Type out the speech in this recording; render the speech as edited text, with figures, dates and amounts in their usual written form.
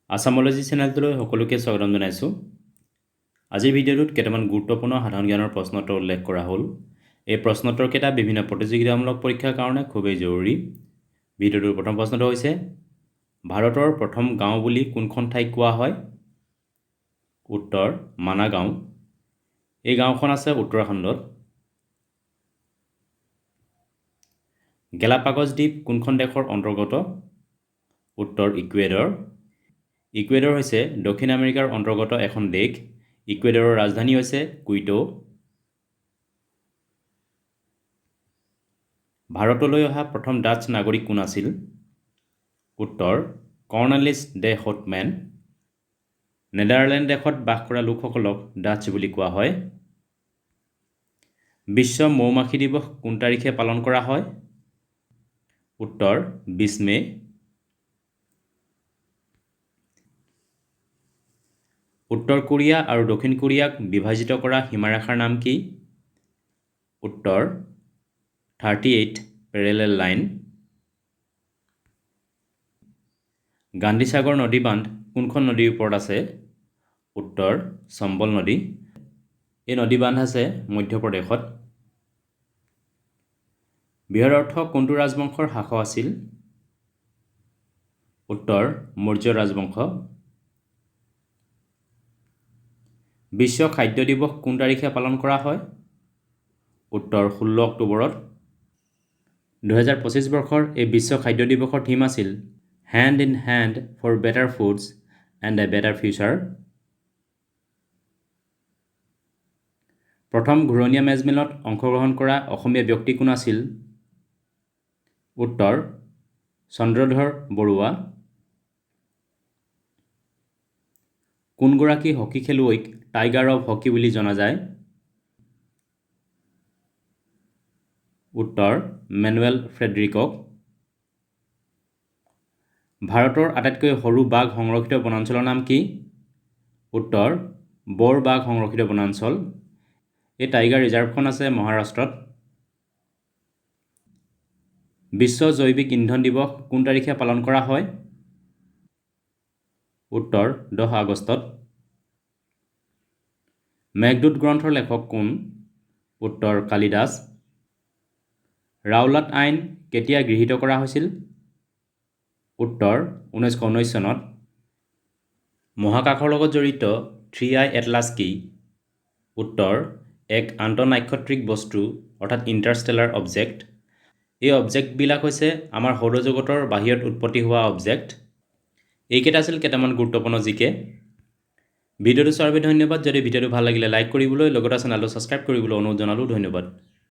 আসামোলজি চেনেলটোলৈ সকলোকে স্বাগতম জনাইছোঁ। আজিৰ ভিডিঅ'টোত কেইটামান গুৰুত্বপূৰ্ণ সাধাৰণ জ্ঞানৰ প্ৰশ্নোত্তৰ উল্লেখ কৰা হ'ল। এই প্ৰশ্নোত্তৰকেইটা বিভিন্ন প্ৰতিযোগিতামূলক পৰীক্ষাৰ কাৰণে খুবেই জৰুৰী। ভিডিঅ'টোৰ প্ৰথম প্ৰশ্নটো হৈছে, ভাৰতৰ প্ৰথম গাঁও বুলি কোনখন ঠাইক কোৱা হয়? উত্তৰ, মানা গাঁও। এই গাঁওখন আছে উত্তৰাখণ্ডত। গেলাপাগছ দ্বীপ কোনখন দেশৰ অন্তৰ্গত? উত্তৰ, ইকুৱেডৰ। ইকুৱেডৰ হৈছে দক্ষিণ আমেৰিকাৰ অন্তৰ্গত এখন দেশ। ইকুৱেডৰৰ ৰাজধানী হৈছে কুইটো। ভাৰতলৈ অহা প্ৰথম ডাচ্চ নাগৰিক কোন আছিল? উত্তৰ, কৰ্ণেলিছ ডে হটমেন। নেদাৰলেণ্ড দেশত বাস কৰা লোকসকলক ডাচ্চ বুলি কোৱা হয়। বিশ্ব মৌ-মাখি দিৱস কোন তাৰিখে পালন কৰা হয়? উত্তৰ, 20 মে'। উত্তৰ কোৰিয়া আৰু দক্ষিণ কোৰিয়াক বিভাজিত কৰা সীমাৰেখাৰ নাম কি? উত্তৰ, 38 পেৰেলেল লাইন। গান্ধীসাগৰ নদী বান্ধ কোনখন নদীৰ ওপৰত আছে? উত্তৰ, চম্বল নদী। এই নদী বান্ধ আছে মধ্যপ্ৰদেশত। বৃহদৰ্থ কোনটো ৰাজবংশৰ শাসক আছিল? উত্তৰ, মৌৰ্য ৰাজবংশ। বিশ্ব খাদ্য দিৱস কোন তাৰিখে পালন কৰা হয়? উত্তৰ, 16 অক্টোবৰত। 2025 বৰ্ষৰ এই বিশ্ব খাদ্য দিৱসৰ থীম আছিল hand in hand for better foods and a better future. প্ৰথম ঘূৰণীয়া মেজমেলত অংশগ্ৰহণ কৰা অসমীয়া ব্যক্তি কোন আছিল? উত্তৰ, চন্দ্ৰধৰ বৰুৱা। কোনগৰাকী হকী খেলুৱৈক টাইগাৰ অৱ হকী বুলি জনা যায়? উত্তৰ, মেনুৱেল ফ্ৰেডৰিকক। ভাৰতৰ আটাইতকৈ সৰু বাঘ সংৰক্ষিত বনাঞ্চলৰ নাম কি? উত্তৰ, বৰ বাঘ সংৰক্ষিত বনাঞ্চল। এই টাইগাৰ ৰিজাৰ্ভখন আছে মহাৰাষ্ট্ৰত। বিশ্ব জৈৱিক ইন্ধন দিৱস কোন তাৰিখে পালন কৰা হয়? উত্তৰ, 10 আগষ্টত। মেঘদূত গ্ৰন্থৰ লেখক কোন? উত্তৰ, কালিদাস। ৰাওলাট আইন কেতিয়া গৃহীত কৰা হৈছিল? উত্তৰ, 1919 চনত। মহাকাশৰ লগত জড়িত 3I এটলাছ কি? উত্তৰ, এক আন্তঃনাক্ষত্ৰিক বস্তু অৰ্থাৎ ইণ্টাৰষ্টেলাৰ অবজেক্ট। এই অবজেক্টবিলাক হৈছে আমাৰ সৌৰজগতৰ বাহিৰত উৎপত্তি হোৱা অবজেক্ট। এইকেইটা আছিল কেইটামান গুৰুত্বপূৰ্ণ জিকে। ভিডিঅ'টো চোৱাৰ বাবে ধন্যবাদ। যদি ভিডিঅ'টো ভাল লাগিলে লাইক কৰিবলৈ, লগতে চেনেলটো ছাবস্ক্ৰাইব কৰিবলৈ অনুৰোধ জনালোঁ। ধন্যবাদ।